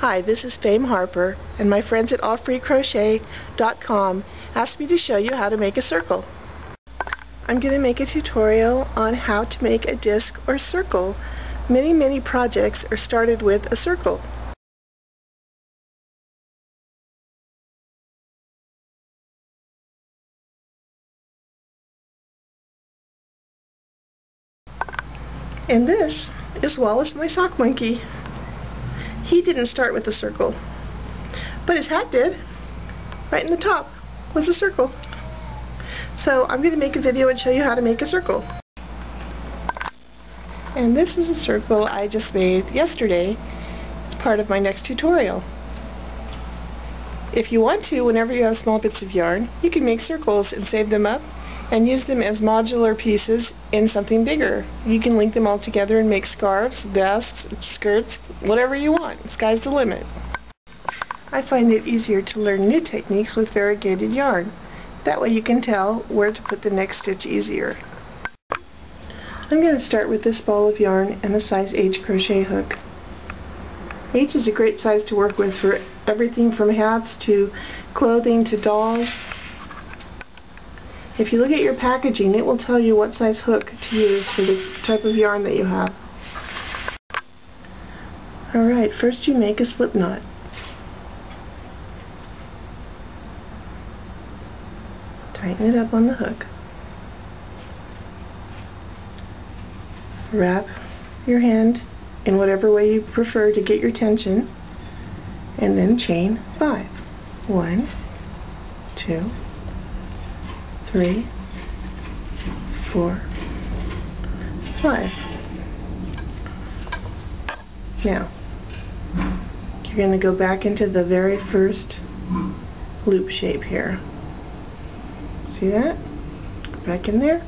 Hi, this is Fayme Harper, and my friends at offreecrochet.com asked me to show you how to make a circle. I'm going to make a tutorial on how to make a disc or circle. Many projects are started with a circle. And this is Wallace, my sock monkey. He didn't start with a circle, but his hat did. Right in the top was a circle. So I'm going to make a video and show you how to make a circle. And this is a circle I just made yesterday. It's part of my next tutorial. If you want to, whenever you have small bits of yarn, you can make circles and save them up and use them as modular pieces in something bigger. You can link them all together and make scarves, vests, skirts, whatever you want. Sky's the limit. I find it easier to learn new techniques with variegated yarn. That way you can tell where to put the next stitch easier. I'm going to start with this ball of yarn and a size H crochet hook. H is a great size to work with for everything from hats to clothing to dolls. If you look at your packaging, it will tell you what size hook to use for the type of yarn that you have. Alright, first you make a slip knot. Tighten it up on the hook. Wrap your hand in whatever way you prefer to get your tension, and then chain 5. 1, 2, 3, 4, 5. Now, you're going to go back into the very first loop shape here. See that? Go back in there.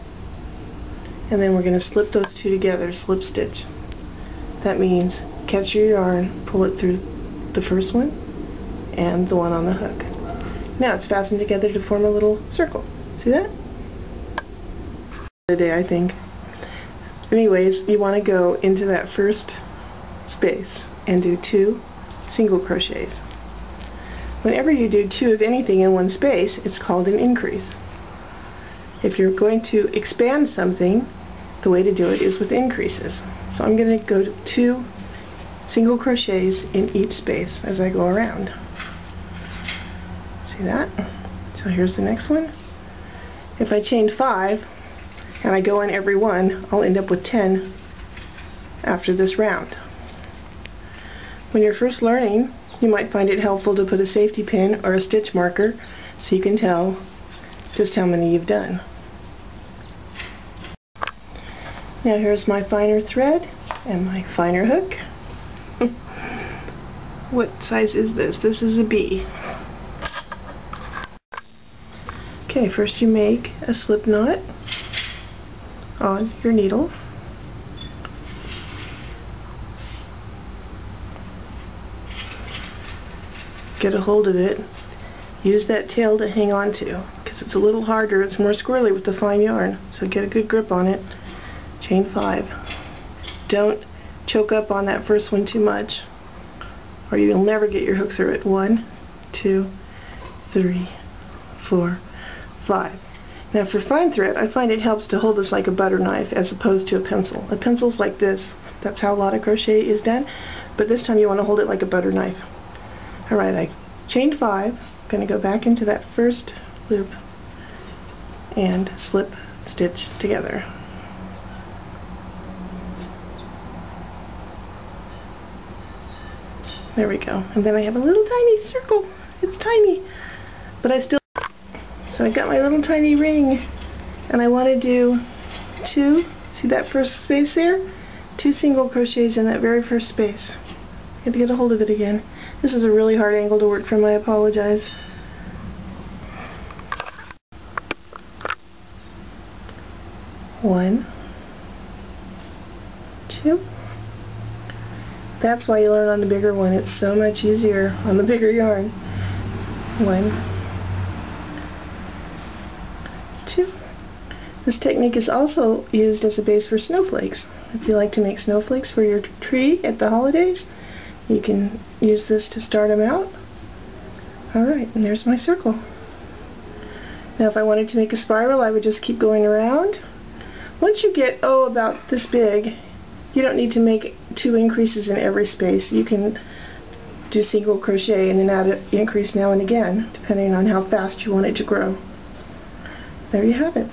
And then we're going to slip those two together, slip stitch. That means catch your yarn, pull it through the first one and the one on the hook. Now it's fastened together to form a little circle. See that? Today, I think. Anyways, you want to go into that first space and do 2 single crochets. Whenever you do 2 of anything in one space, it's called an increase. If you're going to expand something, the way to do it is with increases. So I'm going to go to 2 single crochets in each space as I go around. See that? So here's the next one. If I chain 5 and I go in every one, I'll end up with 10 after this round. When you're first learning, you might find it helpful to put a safety pin or a stitch marker so you can tell just how many you've done. Now here's my finer thread and my finer hook. What size is this? This is a B. Okay, first you make a slip knot on your needle. Get a hold of it. Use that tail to hang on to, because it's a little harder, it's more squirrely with the fine yarn, so get a good grip on it. Chain 5. Don't choke up on that first one too much, or you'll never get your hook through it. 1, 2, 3, 4, 5. Now for fine thread, I find it helps to hold this like a butter knife as opposed to a pencil. A pencil's like this. That's how a lot of crochet is done, but this time you want to hold it like a butter knife. Alright, I chained 5. I'm going to go back into that first loop and slip stitch together. There we go. And then I have a little tiny circle. It's tiny, but I still... So I got my little tiny ring, and I want to do 2, see that first space there? 2 single crochets in that very first space. I have to get a hold of it again. This is a really hard angle to work from, I apologize. One, 2. That's why you learn on the bigger one. It's so much easier on the bigger yarn. 1, 2. This technique is also used as a base for snowflakes. If you like to make snowflakes for your tree at the holidays, You can use this to start them out. Alright, and there's my circle. Now if I wanted to make a spiral, I would just keep going around. Once you get, about this big, you don't need to make 2 increases in every space. You can do single crochet and then add an increase now and again, depending on how fast you want it to grow. There you have it.